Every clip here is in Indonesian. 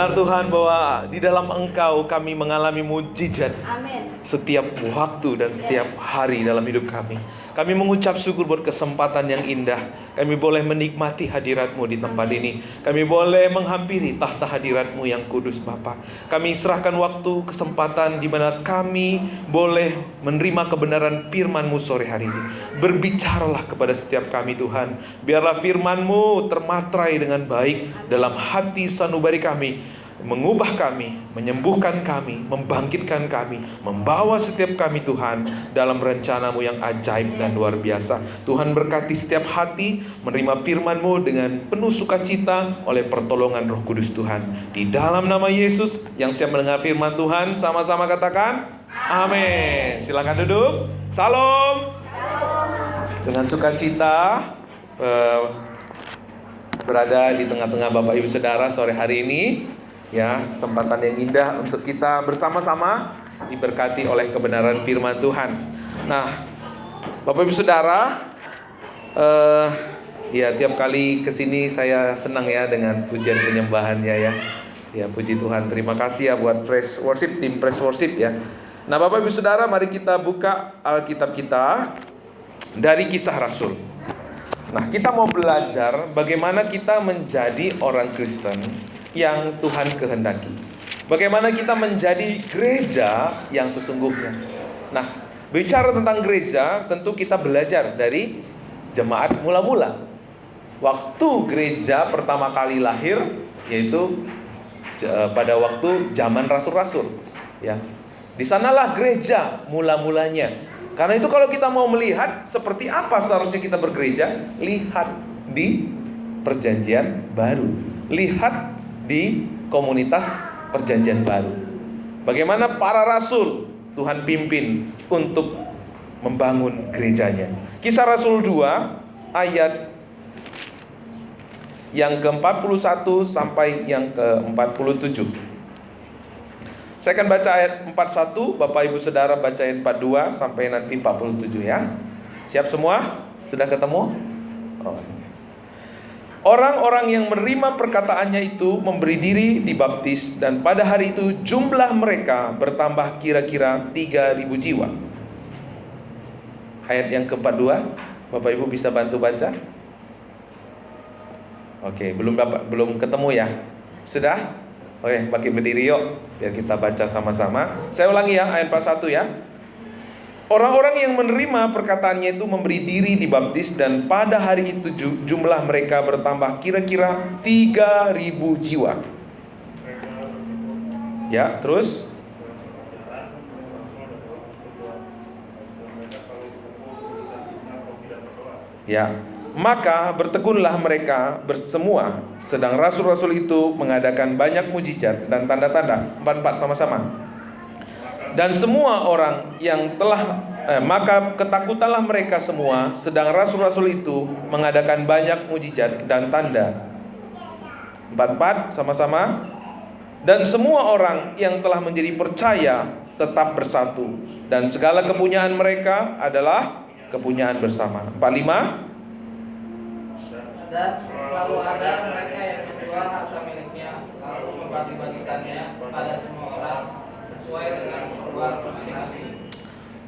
Benar Tuhan bahwa di dalam Engkau kami mengalami mujizat Amin. setiap waktu dan setiap hari dalam hidup kami. Kami mengucap syukur buat kesempatan yang indah. Kami boleh menikmati hadirat-Mu di tempat ini. Kami boleh menghampiri tahta hadirat-Mu yang kudus Bapa. Kami serahkan waktu, kesempatan di mana kami boleh menerima kebenaran firman-Mu sore hari ini. Berbicaralah kepada setiap kami Tuhan. Biarlah firman-Mu termatrai dengan baik dalam hati sanubari kami, mengubah kami, menyembuhkan kami, membangkitkan kami, membawa setiap kami Tuhan dalam rencana-Mu yang ajaib dan luar biasa. Tuhan berkati setiap hati menerima firman-Mu dengan penuh sukacita oleh pertolongan Roh Kudus Tuhan. Di dalam nama Yesus, yang siap mendengar firman Tuhan sama-sama katakan amin. Silakan duduk. Salam. Dengan sukacita berada di tengah-tengah Bapak Ibu Saudara sore hari ini. Ya, kesempatan yang indah untuk kita bersama-sama diberkati oleh kebenaran firman Tuhan. Nah, Bapak Ibu Saudara, ya tiap kali kesini saya senang ya dengan pujian penyembahannya ya. Ya puji Tuhan, terima kasih ya buat Fresh Worship, tim Fresh Worship ya. Nah Bapak Ibu Saudara, mari kita buka Alkitab kita dari Kisah Rasul. Nah kita mau belajar bagaimana kita menjadi orang Kristen yang Tuhan kehendaki. Bagaimana kita menjadi gereja yang sesungguhnya. Nah, bicara tentang gereja, tentu kita belajar dari jemaat mula-mula. Waktu gereja pertama kali lahir, yaitu pada waktu zaman rasul-rasul. Ya, di sanalah gereja mula-mulanya. Karena itu kalau kita mau melihat seperti apa seharusnya kita bergereja, lihat di Perjanjian Baru. Lihat di komunitas Perjanjian Baru. Bagaimana para rasul Tuhan pimpin untuk membangun gerejanya. Kisah Rasul 2 ayat yang ke-41 sampai yang ke-47. Saya akan baca ayat 41, Bapak Ibu Saudara baca ayat 42 sampai nanti 47 ya. Siap semua? Sudah ketemu? Oh. Orang-orang yang menerima perkataannya itu memberi diri dibaptis, dan pada hari itu jumlah mereka bertambah kira-kira 3.000 jiwa. Ayat yang ke-42, Bapak Ibu bisa bantu baca? Oke, belum ketemu ya? Sudah? Oke, pakai berdiri yuk biar kita baca sama-sama. Saya ulangi ya, ayat 41 ya. Orang-orang yang menerima perkataannya itu memberi diri dibaptis, dan pada hari itu jumlah mereka bertambah kira-kira 3.000 jiwa. Ya, terus ya, maka bertekunlah mereka bersemua, sedang rasul-rasul itu mengadakan banyak mujizat dan tanda-tanda. 44 sama-sama. Dan semua orang yang maka ketakutanlah mereka semua, sedang rasul-rasul itu mengadakan banyak mujizat dan tanda. 44 sama-sama. Dan semua orang yang telah menjadi percaya tetap bersatu, dan segala kepunyaan mereka adalah kepunyaan bersama. 45. Dan selalu ada mereka yang menjual harta miliknya, lalu membagi-bagikannya pada semua orang sesuai dengan keperluan masing-masing.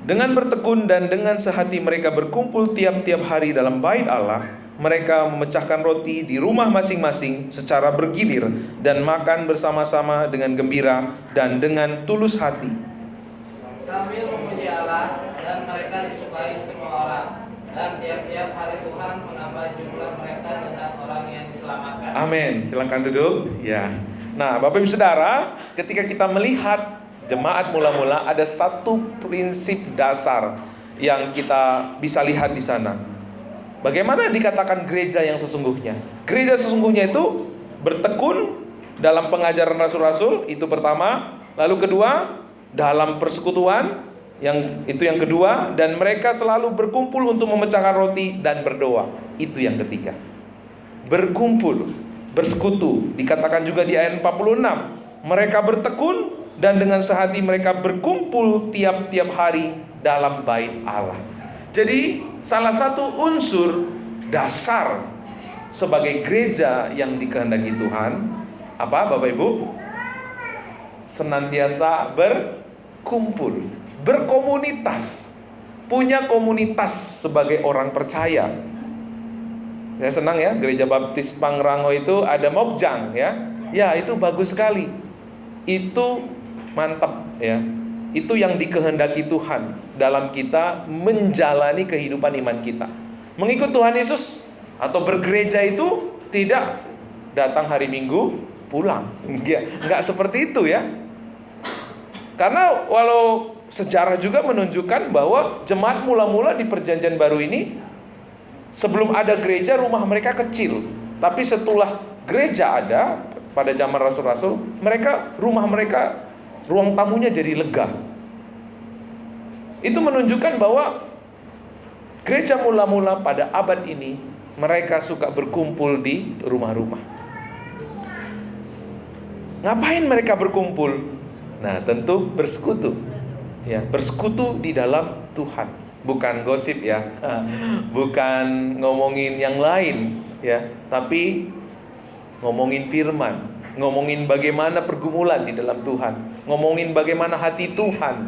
Dengan bertekun dan dengan sehati mereka berkumpul tiap-tiap hari dalam bait Allah. Mereka memecahkan roti di rumah masing-masing secara bergilir, dan makan bersama-sama dengan gembira dan dengan tulus hati, sambil memuji Allah, dan mereka disukai semua orang. Dan tiap-tiap hari Tuhan menambah jumlah mereka dengan orang yang diselamatkan. Amin. Silakan duduk. Ya. Nah, Bapak Ibu Saudara, ketika kita melihat jemaat mula-mula, ada satu prinsip dasar yang kita bisa lihat di sana. Bagaimana dikatakan gereja yang sesungguhnya? Gereja sesungguhnya itu bertekun dalam pengajaran rasul-rasul, itu pertama. Lalu kedua, dalam persekutuan, yang kedua, dan mereka selalu berkumpul untuk memecahkan roti dan berdoa. Itu yang ketiga. Berkumpul, bersekutu. Dikatakan juga di ayat 46, mereka bertekun dan dengan sehati mereka berkumpul tiap-tiap hari dalam bait Allah. Jadi salah satu unsur dasar sebagai gereja yang dikehendaki Tuhan, apa Bapak Ibu? senantiasa berkumpul, berkomunitas, punya komunitas sebagai orang percaya. Saya senang ya, Gereja Baptis Pangrango itu ada mobjang ya. Ya, itu bagus sekali. Itu mantap ya. Itu yang dikehendaki Tuhan dalam kita menjalani kehidupan iman kita. Mengikut Tuhan Yesus atau bergereja itu tidak datang hari Minggu pulang. Enggak seperti itu ya. Karena walau sejarah juga menunjukkan bahwa jemaat mula-mula di Perjanjian Baru ini, sebelum ada gereja, rumah mereka kecil. Tapi setelah gereja ada pada zaman rasul-rasul, rumah mereka, ruang tamunya jadi lega. Itu menunjukkan bahwa gereja mula-mula pada abad ini, mereka suka berkumpul di rumah-rumah. Ngapain mereka berkumpul? Nah, tentu bersekutu. Ya, bersekutu di dalam Tuhan. Bukan gosip ya, bukan ngomongin yang lain ya, tapi ngomongin firman, ngomongin bagaimana pergumulan di dalam Tuhan, ngomongin bagaimana hati Tuhan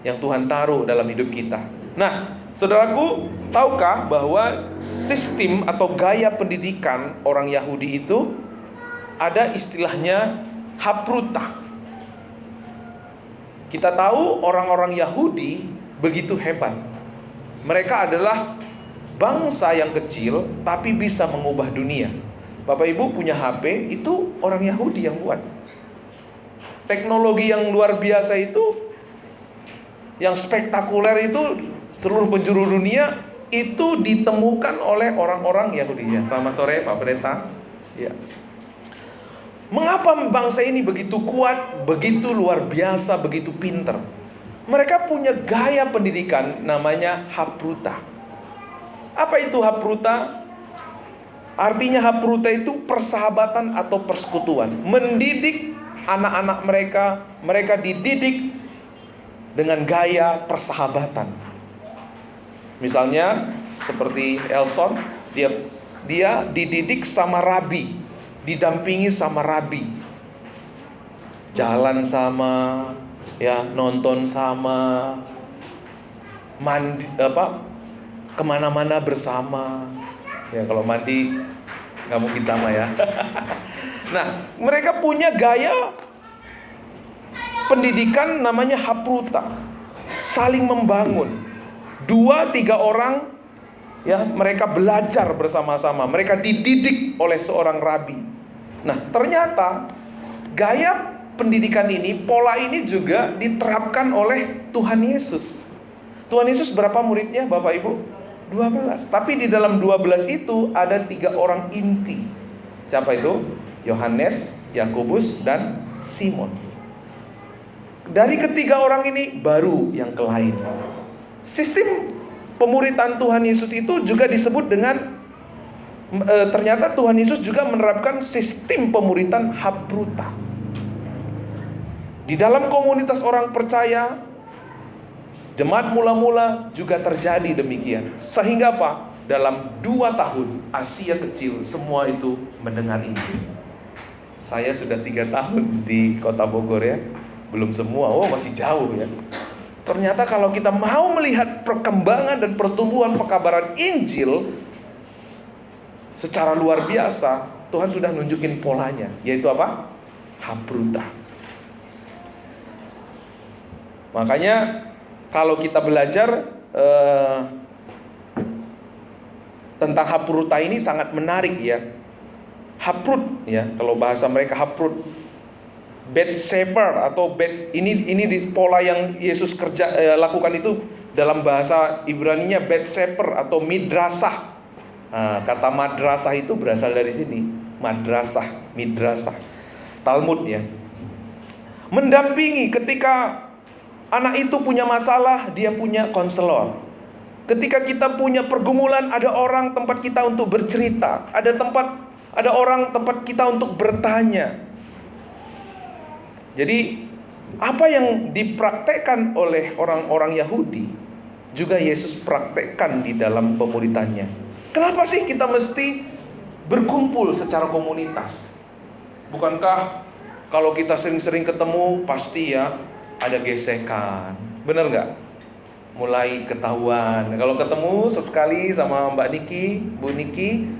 yang Tuhan taruh dalam hidup kita. Nah, saudaraku, tahukah bahwa sistem atau gaya pendidikan orang Yahudi itu ada istilahnya hapruta. Kita tahu orang-orang Yahudi begitu hebat. Mereka adalah bangsa yang kecil tapi bisa mengubah dunia. Bapak Ibu punya HP, itu orang Yahudi yang buat. Teknologi yang luar biasa itu, yang spektakuler itu, seluruh penjuru dunia itu ditemukan oleh orang-orang Yahudi. Ya, selamat sore Pak Pendeta. Ya. Mengapa bangsa ini begitu kuat, begitu luar biasa, begitu pinter? Mereka punya gaya pendidikan namanya hapruta. Apa itu hapruta? Artinya hapruta itu persahabatan atau persekutuan. Mendidik anak-anak mereka, mereka dididik dengan gaya persahabatan. Misalnya seperti Elson, dia dididik sama rabi, didampingi sama rabi, jalan sama, ya, nonton sama, mandi kemana-mana bersama. Ya, kalau mandi nggak mungkin sama ya. Nah, mereka punya gaya pendidikan namanya hapruta, saling membangun. 2-3 orang, ya, mereka belajar bersama-sama, mereka dididik oleh seorang rabi. Nah, ternyata gaya pendidikan ini, pola ini juga diterapkan oleh Tuhan Yesus. Tuhan Yesus berapa muridnya Bapak Ibu? 12. Tapi di dalam 12 itu ada 3 orang inti. Siapa itu? Yohanes, Yakobus, dan Simon. Dari ketiga orang ini baru yang ke lain. Sistem pemuritan Tuhan Yesus itu juga disebut dengan ternyata Tuhan Yesus juga menerapkan sistem pemuritan hapruta. Di dalam komunitas orang percaya, jemaat mula-mula juga terjadi demikian. Sehingga apa? Dalam 2 tahun Asia kecil semua itu mendengar Injil. Saya sudah 3 tahun di kota Bogor ya. Belum semua, masih jauh ya. Ternyata kalau kita mau melihat perkembangan dan pertumbuhan pekabaran Injil secara luar biasa, Tuhan sudah nunjukin polanya, yaitu apa? Hapruta. Makanya kalau kita belajar tentang hapruta ini sangat menarik ya. Haprut ya, kalau bahasa mereka haprut. Bed shepherd atau ini di pola yang Yesus lakukan itu dalam bahasa Ibraninya bed shepherd atau midrasah. Nah, kata madrasah itu berasal dari sini, madrasah, midrasah, Talmud ya. Mendampingi ketika anak itu punya masalah, dia punya konselor. Ketika kita punya pergumulan, ada orang tempat kita untuk bercerita, ada orang tempat kita untuk bertanya. Jadi apa yang dipraktekkan oleh orang-orang Yahudi juga Yesus praktekkan di dalam pemuritannya. Kenapa sih kita mesti berkumpul secara komunitas? Bukankah Kalau kita sering-sering ketemu, pasti ya ada gesekan. Bener nggak? Mulai ketahuan. Kalau ketemu sesekali sama Mbak Niki, Bu Niki,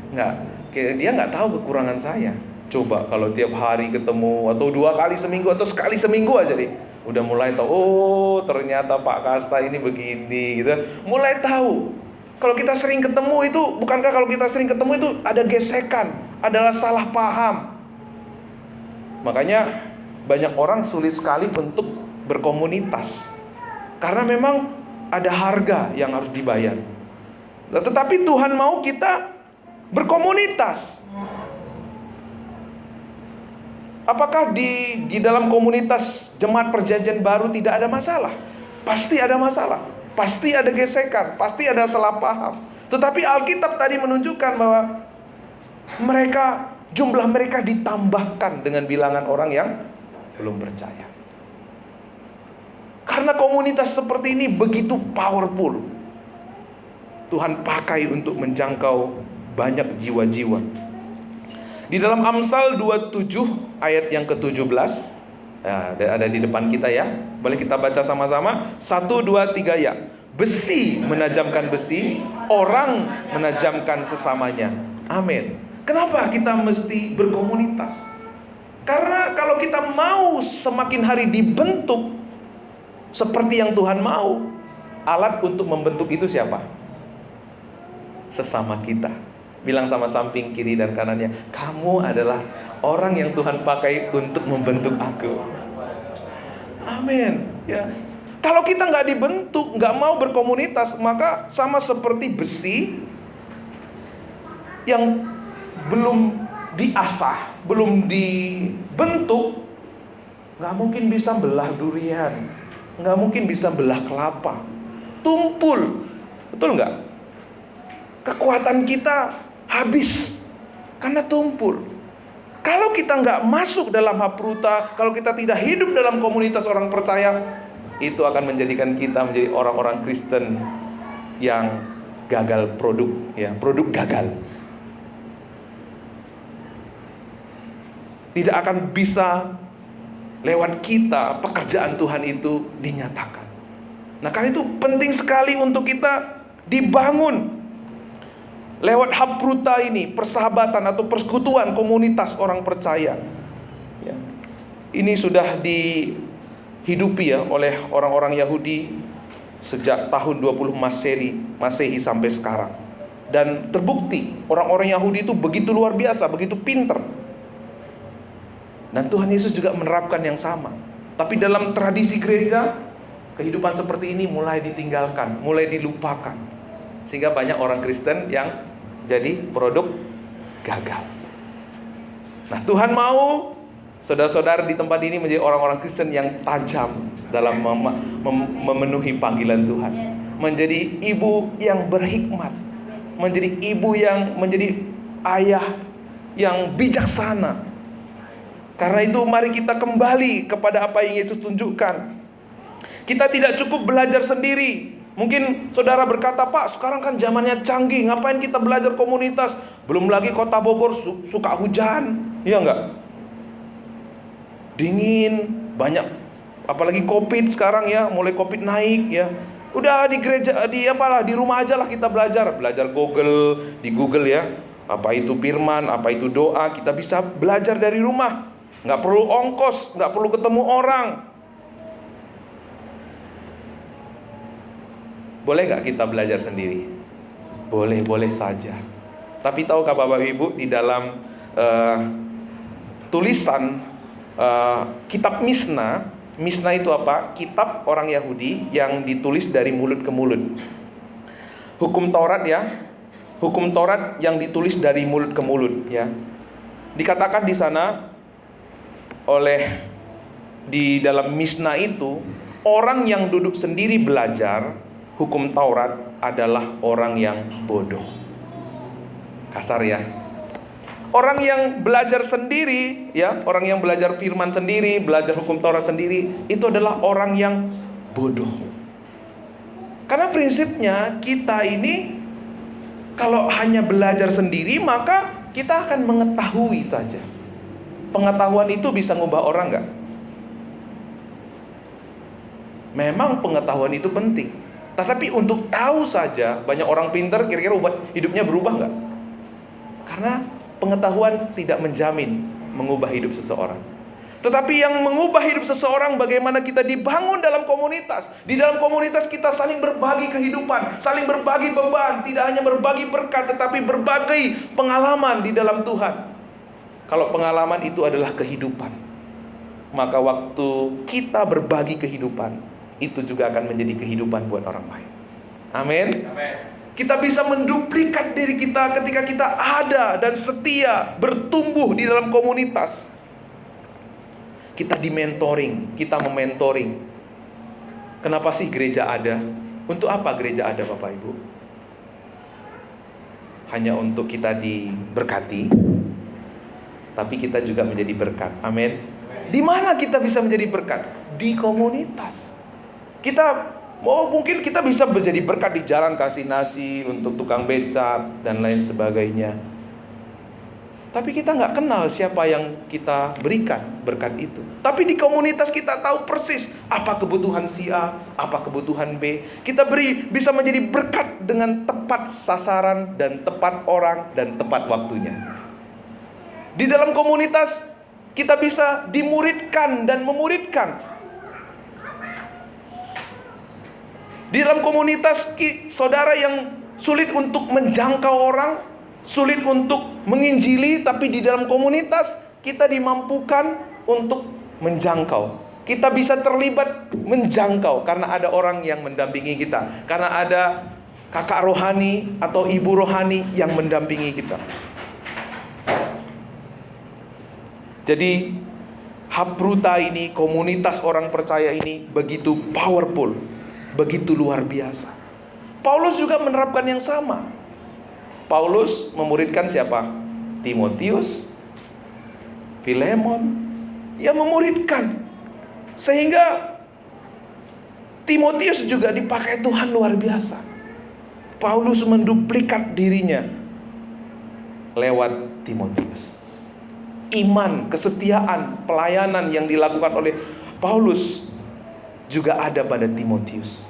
dia nggak tahu kekurangan saya. Coba kalau tiap hari ketemu, atau 2 kali seminggu, atau sekali seminggu aja deh, udah mulai tahu, oh ternyata Pak Kasta ini begini gitu. Mulai tahu. Kalau kita sering ketemu itu, bukankah kalau kita sering ketemu itu ada gesekan, adalah salah paham. Makanya banyak orang sulit sekali untuk berkomunitas, karena memang ada harga yang harus dibayar. Tetapi Tuhan mau kita berkomunitas. Apakah di dalam komunitas jemaat perjanjian baru tidak ada masalah? Pasti ada masalah, pasti ada gesekan, pasti ada salah paham. Tetapi Alkitab tadi menunjukkan bahwa jumlah mereka ditambahkan dengan bilangan orang yang belum percaya. Karena komunitas seperti ini begitu powerful, Tuhan pakai untuk menjangkau banyak jiwa-jiwa. Di dalam Amsal 27 ayat yang ke-17, ada di depan kita ya. Boleh kita baca sama-sama? 1, 2, 3 ya. Besi menajamkan besi, orang menajamkan sesamanya. Amin. Kenapa kita mesti berkomunitas? Karena kalau kita mau semakin hari dibentuk seperti yang Tuhan mau, alat untuk membentuk itu siapa? Sesama kita. Bilang sama samping kiri dan kanannya, kamu adalah orang yang Tuhan pakai untuk membentuk aku. Amin. Ya. Kalau kita nggak dibentuk, nggak mau berkomunitas, maka sama seperti besi yang belum diasah, belum dibentuk, nggak mungkin bisa belah durian, nggak mungkin bisa belah kelapa, tumpul, betul nggak? Kekuatan kita habis karena tumpul. Kalau kita nggak masuk dalam hapruta, kalau kita tidak hidup dalam komunitas orang percaya, itu akan menjadikan kita menjadi orang-orang Kristen yang gagal produk, ya, produk gagal. Tidak akan bisa lewat kita pekerjaan Tuhan itu dinyatakan. Nah, karena itu penting sekali untuk kita dibangun lewat hapruta ini, persahabatan atau persekutuan komunitas orang percaya. Ya. Ini sudah dihidupi ya oleh orang-orang Yahudi sejak tahun 20 Masehi sampai sekarang. Dan terbukti orang-orang Yahudi itu begitu luar biasa, begitu pinter. Dan Tuhan Yesus juga menerapkan yang sama. Tapi dalam tradisi gereja, kehidupan seperti ini mulai ditinggalkan, mulai dilupakan. Sehingga banyak orang Kristen yang jadi produk gagal. Nah, Tuhan mau saudara-saudara di tempat ini menjadi orang-orang Kristen yang tajam dalam memenuhi panggilan Tuhan. Menjadi ibu yang berhikmat, menjadi ibu yang menjadi ayah yang bijaksana. Karena itu mari kita kembali kepada apa yang Yesus tunjukkan. Kita tidak cukup belajar sendiri. Mungkin saudara berkata, Pak, sekarang kan zamannya canggih, ngapain kita belajar komunitas? Belum lagi kota Bogor suka hujan, iya enggak? Dingin, banyak, apalagi COVID sekarang ya, mulai COVID naik ya. Udah di gereja, di rumah aja lah kita belajar di Google ya. Apa itu firman, apa itu doa, kita bisa belajar dari rumah. Nggak perlu ongkos, nggak perlu ketemu orang. Boleh nggak kita belajar sendiri? Boleh saja. Tapi tahukah Bapak Ibu, di dalam tulisan kitab Misna itu apa? Kitab orang Yahudi yang ditulis dari mulut ke mulut. Hukum Taurat ya, hukum Taurat yang ditulis dari mulut ke mulut ya. Dikatakan di sana di dalam Misna itu, orang yang duduk sendiri belajar hukum Taurat adalah orang yang bodoh. Kasar ya. Orang yang belajar sendiri ya, orang yang belajar firman sendiri, belajar hukum Taurat sendiri, itu adalah orang yang bodoh. Karena prinsipnya kita ini kalau hanya belajar sendiri, maka kita akan mengetahui saja. pengetahuan itu bisa ngubah orang nggak? Memang pengetahuan itu penting. Tetapi untuk tahu saja, banyak orang pintar kira-kira hidupnya berubah nggak? Karena pengetahuan tidak menjamin mengubah hidup seseorang. Tetapi yang mengubah hidup seseorang bagaimana kita dibangun dalam komunitas. Di dalam komunitas kita saling berbagi kehidupan, saling berbagi beban, tidak hanya berbagi berkat tetapi berbagai pengalaman di dalam Tuhan. Kalau pengalaman itu adalah kehidupan, maka waktu kita berbagi kehidupan, itu juga akan menjadi kehidupan buat orang lain. Amin. Kita bisa menduplikat diri kita ketika kita ada dan setia bertumbuh di dalam komunitas. Kita di-mentoring, kita mementoring. Kenapa sih gereja ada? Untuk apa gereja ada, Bapak Ibu? Hanya untuk kita diberkati, tapi kita juga menjadi berkat. Amin. Di mana kita bisa menjadi berkat? Di komunitas. Mungkin kita bisa menjadi berkat di jalan, kasih nasi untuk tukang becak dan lain sebagainya. Tapi kita nggak kenal siapa yang kita berikan berkat itu. Tapi di komunitas kita tahu persis apa kebutuhan si A, apa kebutuhan B. Kita bisa menjadi berkat dengan tepat sasaran dan tepat orang dan tepat waktunya. Di dalam komunitas kita bisa dimuridkan dan memuridkan. Di dalam komunitas saudara yang sulit untuk menjangkau orang, sulit untuk menginjili, tapi di dalam komunitas kita dimampukan untuk menjangkau. Kita bisa terlibat menjangkau karena ada orang yang mendampingi kita, karena ada kakak rohani atau ibu rohani yang mendampingi kita. Jadi Hapruta ini, komunitas orang percaya ini begitu powerful, begitu luar biasa. Paulus juga menerapkan yang sama. Paulus memuridkan siapa? Timotius, Filemon, ia memuridkan. Sehingga Timotius juga dipakai Tuhan luar biasa. Paulus menduplikat dirinya lewat Timotius. Iman, kesetiaan, pelayanan yang dilakukan oleh Paulus juga ada pada Timotius.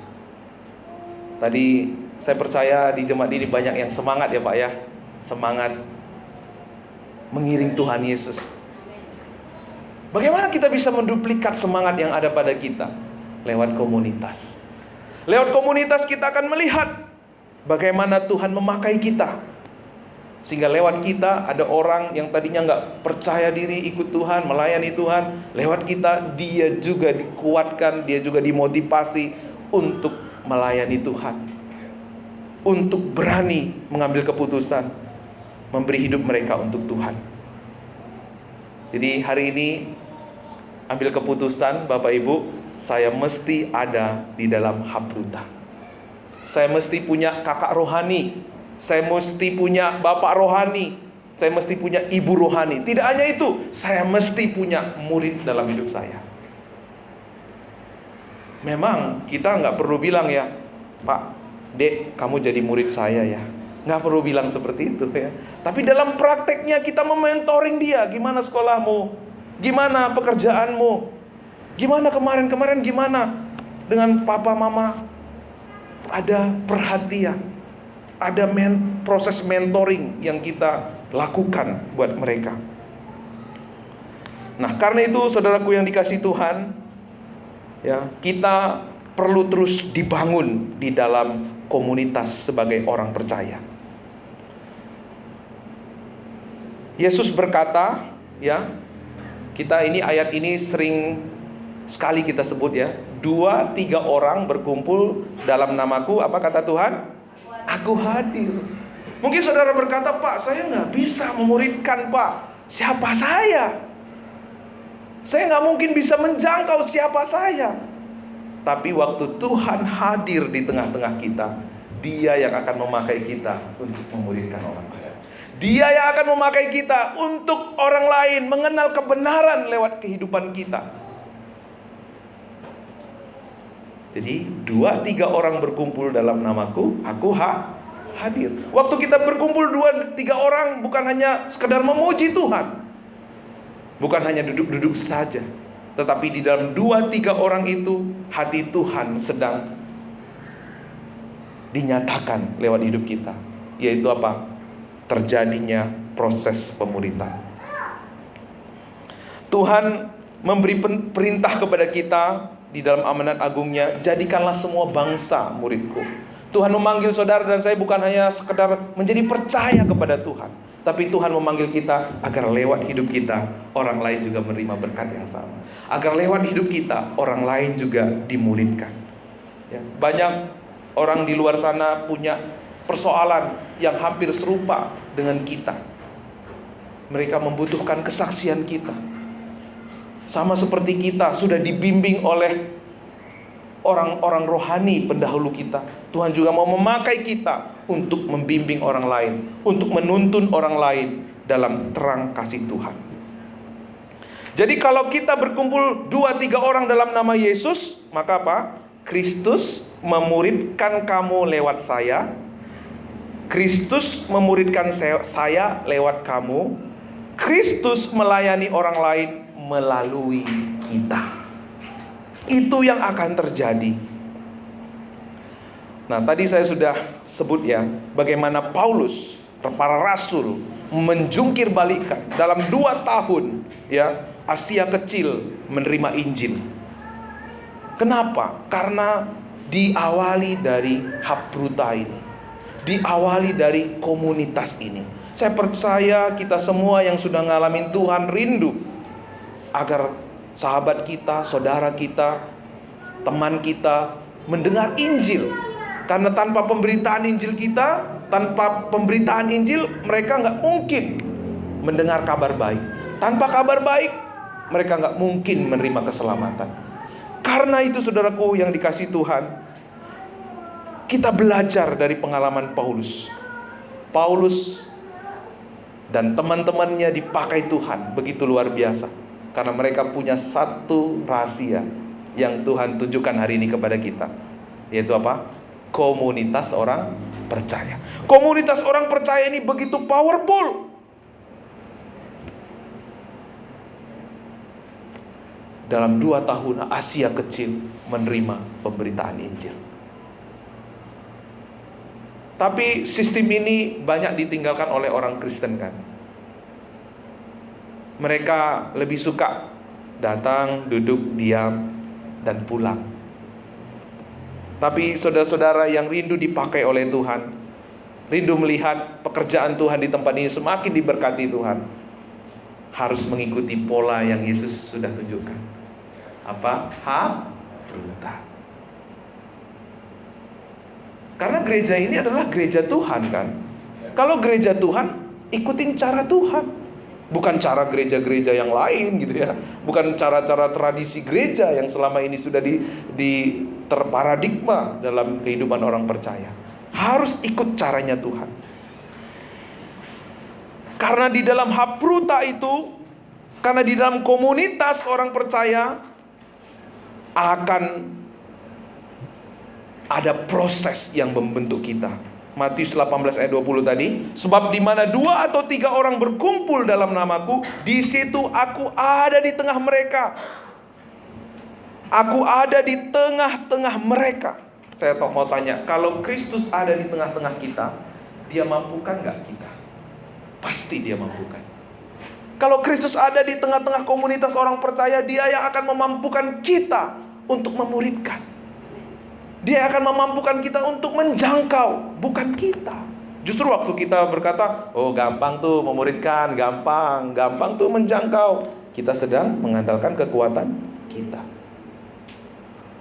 Tadi saya percaya di jemaat ini banyak yang semangat ya Pak ya. Semangat mengiring Tuhan Yesus. Bagaimana kita bisa menduplikat semangat yang ada pada kita? Lewat komunitas. Lewat komunitas kita akan melihat bagaimana Tuhan memakai kita. Sehingga lewat kita ada orang yang tadinya gak percaya diri ikut Tuhan, melayani Tuhan. Lewat kita dia juga dikuatkan, dia juga dimotivasi untuk melayani Tuhan, untuk berani mengambil keputusan, memberi hidup mereka untuk Tuhan. Jadi hari ini ambil keputusan Bapak Ibu, saya mesti ada di dalam Hapruta. Saya mesti punya kakak rohani, saya mesti punya bapak rohani, saya mesti punya ibu rohani. Tidak hanya itu, saya mesti punya murid dalam hidup saya. Memang kita nggak perlu bilang ya, Pak, Dek, kamu jadi murid saya ya. Nggak perlu bilang seperti itu ya. Tapi dalam prakteknya kita mementoring dia. Gimana sekolahmu? Gimana pekerjaanmu? Gimana kemarin-kemarin gimana dengan papa mama? Ada perhatian, ada proses mentoring yang kita lakukan buat mereka. Nah, karena itu saudaraku yang dikasihi Tuhan, ya, kita perlu terus dibangun di dalam komunitas sebagai orang percaya. Yesus berkata, ya, kita ini ayat ini sering sekali kita sebut ya, 2-3 orang berkumpul dalam namaku, apa kata Tuhan? Aku hadir. Mungkin saudara berkata, Pak, saya nggak bisa memuridkan, Pak. Siapa saya? Saya nggak mungkin bisa menjangkau siapa saya. Tapi waktu Tuhan hadir di tengah-tengah kita, Dia yang akan memakai kita untuk memuridkan orang lain. Dia yang akan memakai kita untuk orang lain mengenal kebenaran lewat kehidupan kita. Jadi 2-3 orang berkumpul dalam namaku, aku hadir. Waktu kita berkumpul 2-3 orang bukan hanya sekedar memuji Tuhan, Bukan hanya duduk-duduk saja, tetapi di dalam 2-3 orang itu hati Tuhan sedang dinyatakan lewat hidup kita. Yaitu apa? Terjadinya proses pemuritan. Tuhan memberi perintah kepada kita di dalam amanat agungnya, jadikanlah semua bangsa muridku. Tuhan memanggil saudara dan saya bukan hanya sekedar menjadi percaya kepada Tuhan, tapi Tuhan memanggil kita agar lewat hidup kita orang lain juga menerima berkat yang sama. Agar lewat hidup kita orang lain juga dimuridkan. Ya, banyak orang di luar sana punya persoalan yang hampir serupa dengan kita. Mereka membutuhkan kesaksian kita. Sama seperti kita sudah dibimbing oleh orang-orang rohani pendahulu kita. Tuhan juga mau memakai kita untuk membimbing orang lain, untuk menuntun orang lain dalam terang kasih Tuhan. Jadi kalau kita berkumpul 2-3 orang dalam nama Yesus, maka apa? Kristus memuridkan kamu lewat saya. Kristus memuridkan saya lewat kamu. Kristus melayani orang lain melalui kita. Itu yang akan terjadi. Nah, tadi saya sudah sebut ya, bagaimana Paulus, para rasul, menjungkir balikan dalam 2 tahun ya, Asia kecil menerima Injil. Kenapa? Karena diawali dari Hapruta ini, diawali dari komunitas ini. Saya percaya kita semua yang sudah ngalamin Tuhan rindu agar sahabat kita, saudara kita, teman kita mendengar Injil. Karena tanpa pemberitaan Injil kita, tanpa pemberitaan Injil, mereka nggak mungkin mendengar kabar baik. Tanpa kabar baik, mereka nggak mungkin menerima keselamatan. Karena itu saudaraku yang dikasihi Tuhan, kita belajar dari pengalaman Paulus. Paulus dan teman-temannya dipakai Tuhan begitu luar biasa. Karena mereka punya satu rahasia yang Tuhan tunjukkan hari ini kepada kita. Yaitu apa? Komunitas orang percaya. Komunitas orang percaya ini begitu powerful. Dalam 2 tahun Asia kecil menerima pemberitaan Injil. Tapi sistem ini banyak ditinggalkan oleh orang Kristen kan. Mereka lebih suka datang, duduk, diam, dan pulang. Tapi saudara-saudara yang rindu dipakai oleh Tuhan, rindu melihat pekerjaan Tuhan di tempat ini semakin diberkati Tuhan, harus mengikuti pola yang Yesus sudah tunjukkan. Apa? Hapruta. Karena gereja ini adalah gereja Tuhan kan. Kalau gereja Tuhan, ikutin cara Tuhan. Bukan cara gereja-gereja yang lain gitu ya. Bukan cara-cara tradisi gereja yang selama ini sudah terparadigma dalam kehidupan orang percaya. Harus ikut caranya Tuhan. Karena di dalam Hapruta itu, karena di dalam komunitas orang percaya akan ada proses yang membentuk kita. Matius 18 ayat 20 tadi, sebab di mana 2 atau 3 orang berkumpul dalam namaku, di situ aku ada di tengah mereka. Aku ada di tengah-tengah mereka. Saya mau tanya, kalau Kristus ada di tengah-tengah kita, Dia mampukan gak kita? Pasti Dia mampukan. Kalau Kristus ada di tengah-tengah komunitas orang percaya, Dia yang akan memampukan kita untuk memuridkan. Dia akan memampukan kita untuk menjangkau, bukan kita. Justru waktu kita berkata, oh gampang tuh memuridkan, gampang tuh menjangkau, kita sedang mengandalkan kekuatan kita.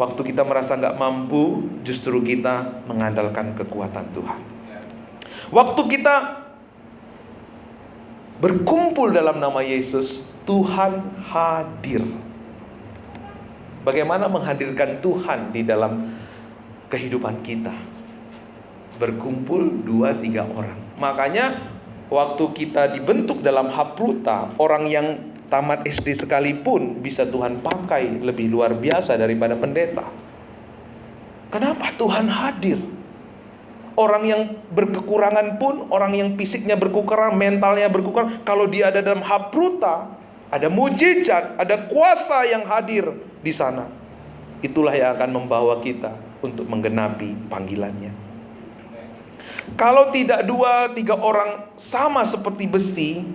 Waktu kita merasa gak mampu, justru kita mengandalkan kekuatan Tuhan. Waktu kita berkumpul dalam nama Yesus, Tuhan hadir. Bagaimana menghadirkan Tuhan di dalam kehidupan kita? Berkumpul 2-3 orang. Makanya waktu kita dibentuk dalam Hapruta, orang yang tamat SD sekalipun bisa Tuhan pakai lebih luar biasa daripada pendeta. Kenapa Tuhan hadir? Orang yang berkekurangan pun, orang yang fisiknya berkekurangan, mentalnya berkekurangan, kalau dia ada dalam Hapruta, Ada mujizat, ada kuasa yang hadir di sana. Itulah yang akan membawa kita untuk menggenapi panggilannya. Kalau tidak 2-3 orang sama seperti besi,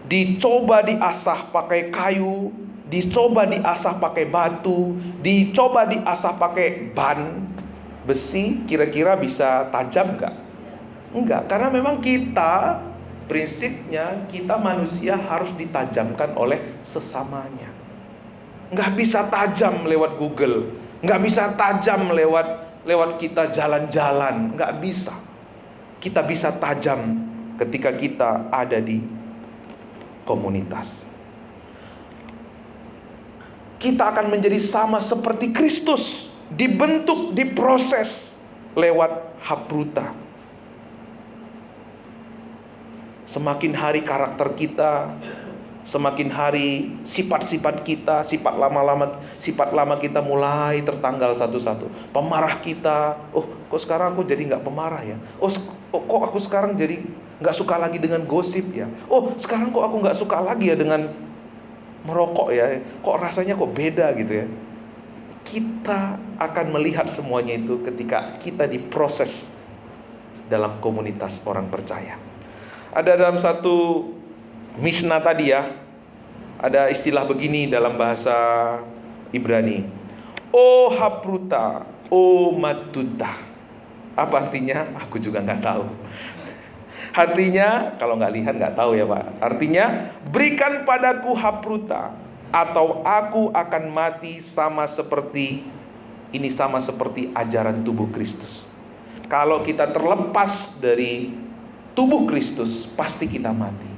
dicoba diasah pakai kayu, dicoba diasah pakai batu, dicoba diasah pakai ban besi, kira-kira bisa tajam nggak? Enggak, karena memang kita, prinsipnya kita manusia harus ditajamkan oleh sesamanya. Nggak bisa tajam lewat Google, nggak bisa tajam lewat kita jalan-jalan, nggak bisa. Kita bisa tajam ketika kita ada di komunitas. Kita akan menjadi sama seperti Kristus, dibentuk, diproses lewat hapruta. Semakin hari karakter kita, semakin hari sifat-sifat kita, sifat lama kita mulai tertanggal satu-satu. Pemarah kita, kok sekarang aku jadi nggak pemarah ya? Kok aku sekarang jadi nggak suka lagi dengan gosip ya? Sekarang kok aku nggak suka lagi ya dengan merokok ya? Kok rasanya kok beda gitu ya? Kita akan melihat semuanya itu ketika kita diproses dalam komunitas orang percaya. Ada dalam satu Mishnah tadi ya, ada istilah begini dalam bahasa Ibrani. O hapruta, o matuta. Apa artinya? Aku juga nggak tahu. Artinya, kalau nggak lihat nggak tahu ya Pak. Artinya, berikan padaku hapruta, atau aku akan mati sama seperti ajaran tubuh Kristus. Kalau kita terlepas dari tubuh Kristus, pasti kita mati.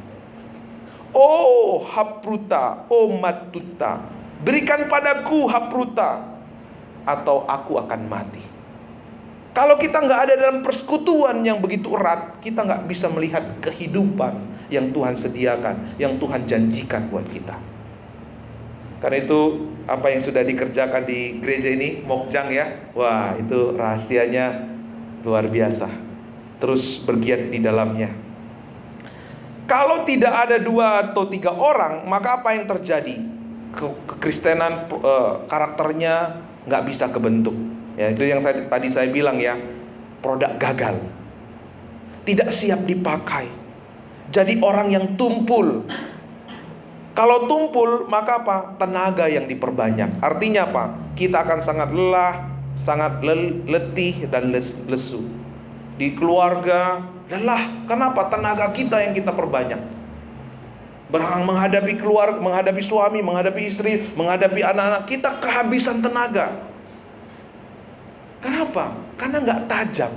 Oh hapruta, oh matuta, berikan padaku hapruta, atau aku akan mati. Kalau kita nggak ada dalam persekutuan yang begitu erat, kita nggak bisa melihat kehidupan yang Tuhan sediakan, yang Tuhan janjikan buat kita. Karena itu apa yang sudah dikerjakan di gereja ini, Mokjang ya, wah itu rahasianya luar biasa. Terus bergiat di dalamnya. Kalau tidak ada 2 atau 3 orang, maka apa yang terjadi? Kekristenan karakternya nggak bisa kebentuk. Ya, itu yang tadi saya bilang ya, produk gagal, tidak siap dipakai. Jadi orang yang tumpul. Kalau tumpul, maka apa? Tenaga yang diperbanyak. Artinya apa? Kita akan sangat lelah, sangat letih dan lesu. Di keluarga lelah. Kenapa? Tenaga kita yang kita perbanyak. Menghadapi keluarga, menghadapi suami, menghadapi istri, menghadapi anak-anak, kita kehabisan tenaga. Kenapa? Karena nggak tajam.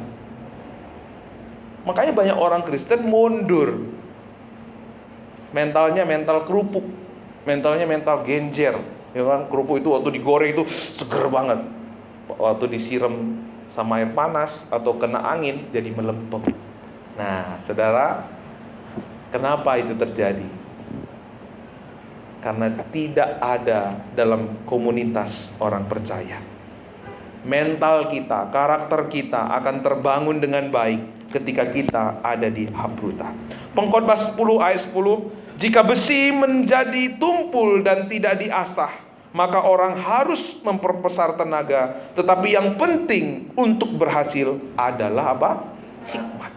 Makanya banyak orang Kristen mundur. Mentalnya mental kerupuk, mentalnya mental genjer. Ya kan? Kerupuk itu waktu digoreng itu seger banget. Waktu disiram sama air panas atau kena angin jadi melempem. Nah, saudara, kenapa itu terjadi? Karena tidak ada dalam komunitas orang percaya. Mental kita, karakter kita akan terbangun dengan baik ketika kita ada di hapruta. Pengkhotbah 10 ayat 10, jika besi menjadi tumpul dan tidak diasah, maka orang harus memperbesar tenaga, tetapi yang penting untuk berhasil adalah apa? Hikmat.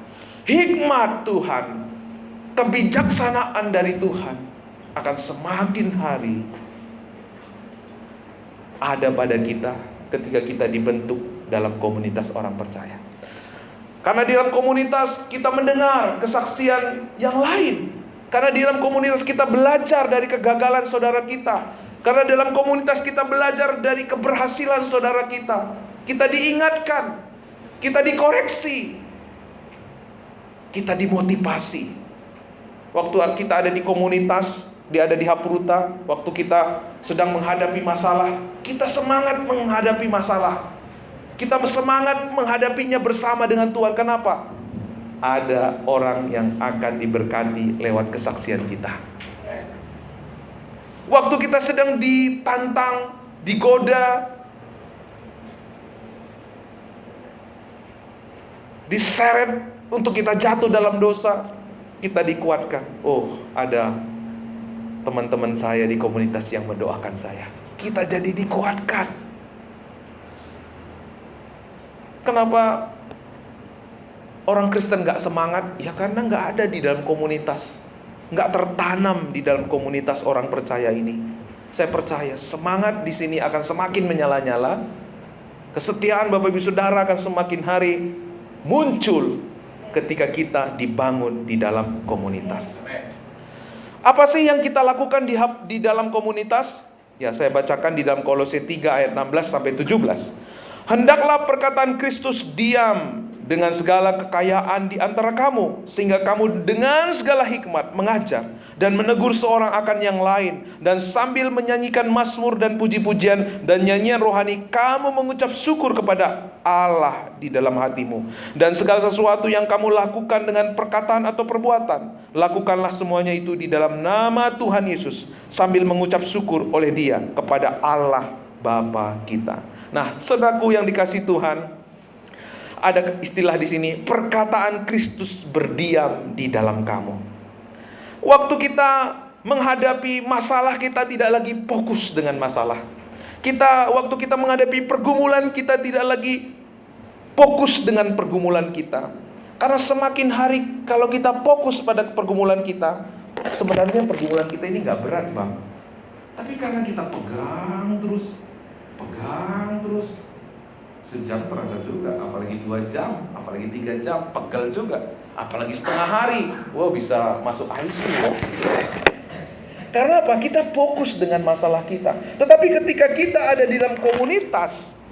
Hikmat Tuhan, kebijaksanaan dari Tuhan akan semakin hari ada pada kita ketika kita dibentuk dalam komunitas orang percaya. Karena di dalam komunitas kita mendengar kesaksian yang lain. Karena di dalam komunitas kita belajar dari kegagalan saudara kita. Karena dalam komunitas kita belajar dari keberhasilan saudara kita. Kita diingatkan, kita dikoreksi, kita dimotivasi. Waktu kita ada di komunitas, dia ada di hapruta, waktu kita sedang menghadapi masalah, kita semangat menghadapi masalah. Kita semangat menghadapinya bersama dengan Tuhan. Kenapa? Ada orang yang akan diberkati lewat kesaksian kita. Waktu kita sedang ditantang, digoda, diseret untuk kita jatuh dalam dosa, kita dikuatkan. Oh, ada teman-teman saya di komunitas yang mendoakan saya. Kita jadi dikuatkan. Kenapa orang Kristen gak semangat? Ya karena gak ada di dalam komunitas, gak tertanam di dalam komunitas orang percaya ini. Saya percaya semangat di sini akan semakin menyala-nyala. Kesetiaan Bapak Ibu Saudara akan semakin hari muncul ketika kita dibangun di dalam komunitas. Apa sih yang kita lakukan di dalam komunitas? Ya, saya bacakan di dalam Kolose 3 ayat 16 sampai 17. Hendaklah perkataan Kristus diam dengan segala kekayaan di antara kamu, sehingga kamu dengan segala hikmat mengajar dan menegur seorang akan yang lain, dan sambil menyanyikan mazmur dan puji-pujian dan nyanyian rohani, kamu mengucap syukur kepada Allah di dalam hatimu. Dan segala sesuatu yang kamu lakukan dengan perkataan atau perbuatan, lakukanlah semuanya itu di dalam nama Tuhan Yesus, sambil mengucap syukur oleh Dia kepada Allah Bapa kita. Nah, saudaraku yang dikasihi Tuhan, ada istilah di sini, perkataan Kristus berdiam di dalam kamu. Waktu kita menghadapi masalah, kita tidak lagi fokus dengan masalah. Waktu kita menghadapi pergumulan, kita tidak lagi fokus dengan pergumulan kita. Karena semakin hari kalau kita fokus pada pergumulan kita, sebenarnya pergumulan kita ini gak berat, Bang. Tapi karena kita pegang terus, sejam terasa juga, apalagi 2 jam, apalagi 3 jam, pegal juga, apalagi setengah hari, bisa masuk ICU. Karena apa? Kita fokus dengan masalah kita. Tetapi ketika kita ada di dalam komunitas,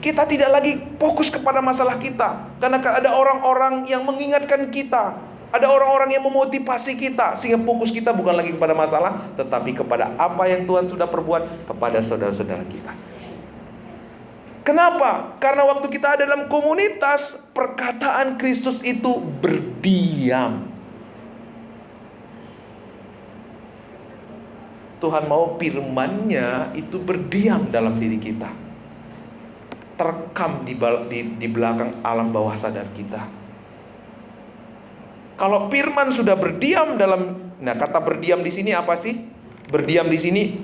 kita tidak lagi fokus kepada masalah kita, karena ada orang-orang yang mengingatkan kita, ada orang-orang yang memotivasi kita, sehingga fokus kita bukan lagi kepada masalah, tetapi kepada apa yang Tuhan sudah perbuat kepada saudara-saudara kita. Kenapa? Karena waktu kita ada dalam komunitas, perkataan Kristus itu berdiam. Tuhan mau firman-Nya itu berdiam dalam diri kita, terekam di belakang alam bawah sadar kita. Kalau firman sudah berdiam kata berdiam di sini apa sih? Berdiam di sini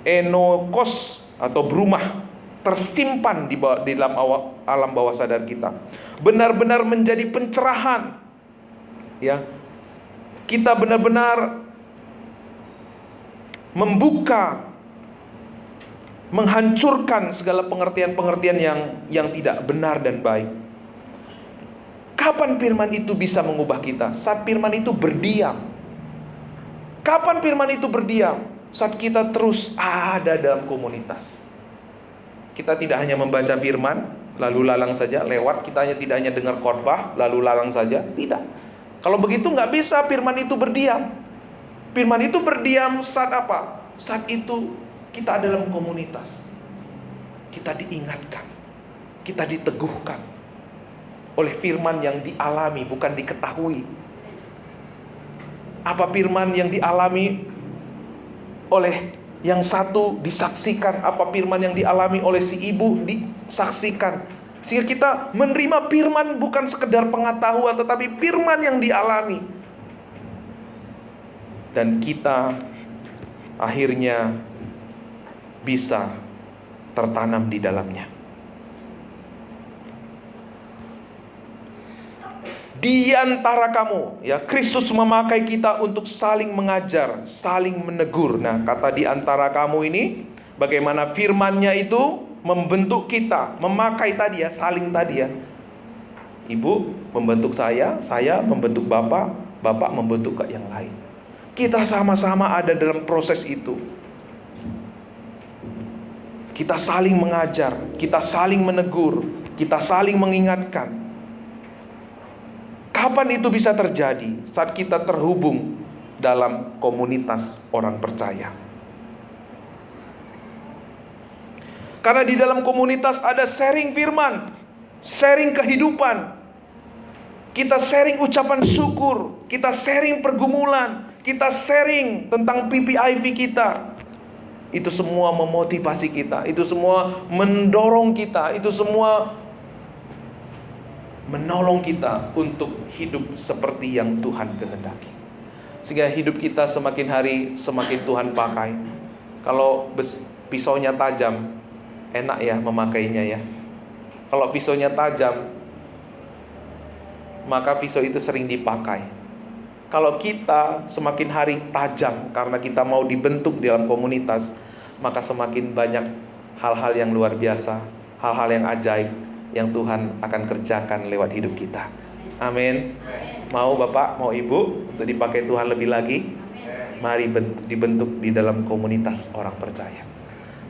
enokos, atau berumah, tersimpan di dalam alam bawah sadar kita, benar-benar menjadi pencerahan. Ya, kita benar-benar membuka, menghancurkan segala pengertian-pengertian yang tidak benar dan baik. Kapan firman itu bisa mengubah kita? Saat firman itu berdiam. Kapan firman itu berdiam? Saat kita terus ada dalam komunitas. Kita tidak hanya membaca firman lalu lalang saja, lewat. Kita tidak hanya dengar khotbah lalu lalang saja. Tidak. Kalau begitu gak bisa firman itu berdiam. Firman itu berdiam saat apa? Saat itu kita dalam komunitas, kita diingatkan, kita diteguhkan oleh firman yang dialami, bukan diketahui. Apa firman yang dialami oleh yang satu disaksikan, apa firman yang dialami oleh si ibu disaksikan, sehingga kita menerima firman bukan sekedar pengetahuan, tetapi firman yang dialami, dan kita akhirnya bisa tertanam di dalamnya. Di antara kamu, ya, Kristus memakai kita untuk saling mengajar, saling menegur. Nah, kata di antara kamu ini, bagaimana firman-Nya itu membentuk kita, memakai tadi ya, saling tadi ya. Ibu membentuk saya membentuk Bapak, Bapak membentuk yang lain. Kita sama-sama ada dalam proses itu. Kita saling mengajar, kita saling menegur, kita saling mengingatkan. Kapan itu bisa terjadi? Saat kita terhubung dalam komunitas orang percaya. Karena di dalam komunitas ada sharing firman, sharing kehidupan. Kita sharing ucapan syukur, kita sharing pergumulan, kita sharing tentang PPIV kita. Itu semua memotivasi kita, itu semua mendorong kita, itu semua menolong kita untuk hidup seperti yang Tuhan kehendaki. sehingga hidup kita semakin hari semakin Tuhan pakai. Kalau pisaunya tajam, enak ya memakainya ya. Kalau pisaunya tajam, maka pisau itu sering dipakai. Kalau kita semakin hari tajam karena kita mau dibentuk dalam komunitas, maka semakin banyak hal-hal yang luar biasa, hal-hal yang ajaib yang Tuhan akan kerjakan lewat hidup kita. Amin. Mau Bapak, mau Ibu untuk dipakai Tuhan lebih lagi? Mari dibentuk di dalam komunitas orang percaya.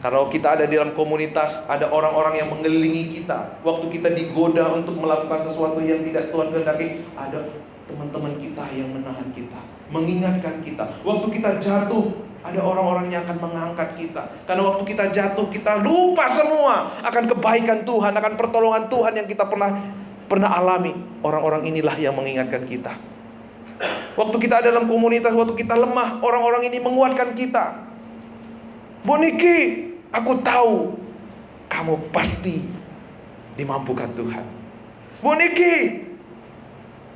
Kalau kita ada di dalam komunitas, ada orang-orang yang mengelilingi kita. Waktu kita digoda untuk melakukan sesuatu yang tidak Tuhan kehendaki, ada teman-teman kita yang menahan kita, mengingatkan kita. Waktu kita jatuh, ada orang-orang yang akan mengangkat kita. Karena waktu kita jatuh, kita lupa semua akan kebaikan Tuhan, akan pertolongan Tuhan yang kita pernah alami. Orang-orang inilah yang mengingatkan kita. Waktu kita dalam komunitas, waktu kita lemah, orang-orang ini menguatkan kita. Bu Niki, aku tahu kamu pasti dimampukan Tuhan. Bu Niki,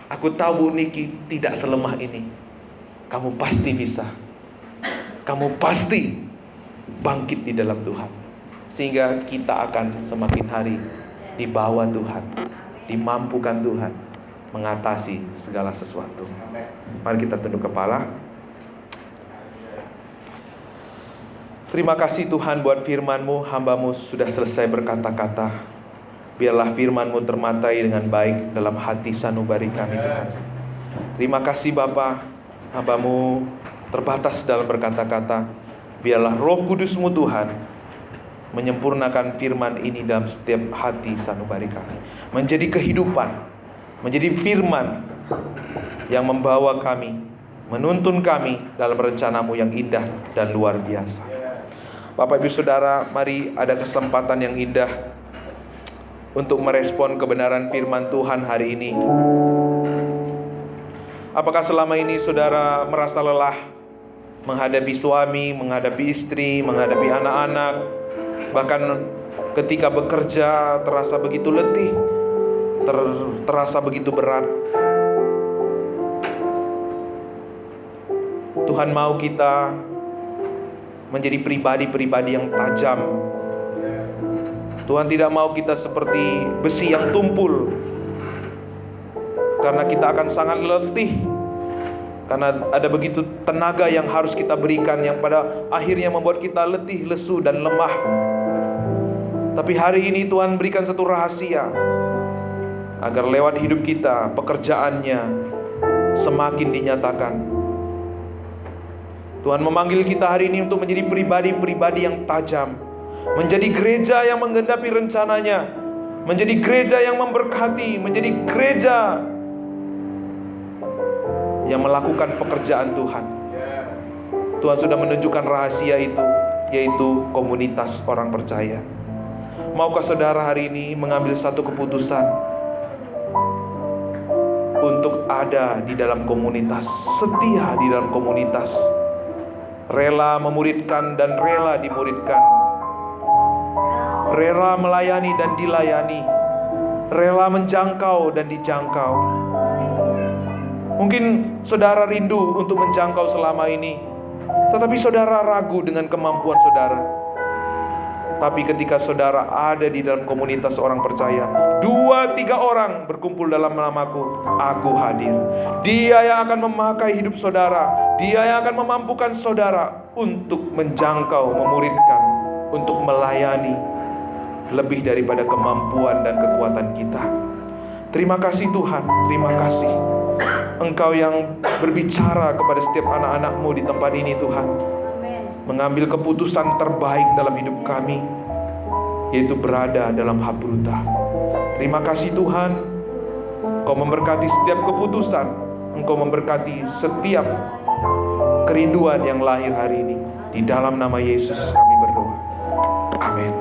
aku tahu Bu Niki tidak selemah ini. Kamu pasti bisa. Kamu pasti bangkit di dalam Tuhan. Sehingga kita akan semakin hari dibawa Tuhan, dimampukan Tuhan mengatasi segala sesuatu. Mari kita tunduk kepala. Terima kasih Tuhan buat firman-Mu. Hamba-Mu sudah selesai berkata-kata. Biarlah firman-Mu termatai dengan baik dalam hati sanubari kami Tuhan. Terima kasih Bapa. Hamba-Mu terbatas dalam berkata-kata. Biarlah Roh Kudus-Mu Tuhan menyempurnakan firman ini dalam setiap hati sanubari kami. Menjadi kehidupan, menjadi firman yang membawa kami, menuntun kami dalam rencana-Mu yang indah dan luar biasa. Bapak Ibu Saudara, mari ada kesempatan yang indah untuk merespon kebenaran firman Tuhan hari ini. Apakah selama ini saudara merasa lelah menghadapi suami, menghadapi istri, menghadapi anak-anak, bahkan ketika bekerja terasa begitu letih, terasa begitu berat? Tuhan mau kita menjadi pribadi-pribadi yang tajam. Tuhan tidak mau kita seperti besi yang tumpul, karena kita akan sangat letih, karena ada begitu tenaga yang harus kita berikan, yang pada akhirnya membuat kita letih, lesu, dan lemah. Tapi hari ini Tuhan berikan satu rahasia, agar lewat hidup kita, pekerjaannya semakin dinyatakan. Tuhan memanggil kita hari ini untuk menjadi pribadi-pribadi yang tajam, menjadi gereja yang menggenapi rencananya, menjadi gereja yang memberkati, menjadi gereja yang melakukan pekerjaan Tuhan. Tuhan sudah menunjukkan rahasia itu, yaitu komunitas orang percaya. Maukah saudara hari ini mengambil satu keputusan untuk ada di dalam komunitas, setia di dalam komunitas, rela memuridkan dan rela dimuridkan, rela melayani dan dilayani, rela menjangkau dan dijangkau. Mungkin saudara rindu untuk menjangkau selama ini, tetapi saudara ragu dengan kemampuan saudara. Tapi ketika saudara ada di dalam komunitas orang percaya, 2-3 orang berkumpul dalam namaku, aku hadir. Dia yang akan memakai hidup saudara, Dia yang akan memampukan saudara untuk menjangkau, memuridkan, untuk melayani lebih daripada kemampuan dan kekuatan kita. Terima kasih Tuhan, terima kasih Engkau yang berbicara kepada setiap anak-anak-Mu di tempat ini Tuhan, mengambil keputusan terbaik dalam hidup kami, yaitu berada dalam Habruta. Terima kasih Tuhan, Engkau memberkati setiap keputusan, Engkau memberkati setiap kerinduan yang lahir hari ini. Di dalam nama Yesus kami berdoa. Amin.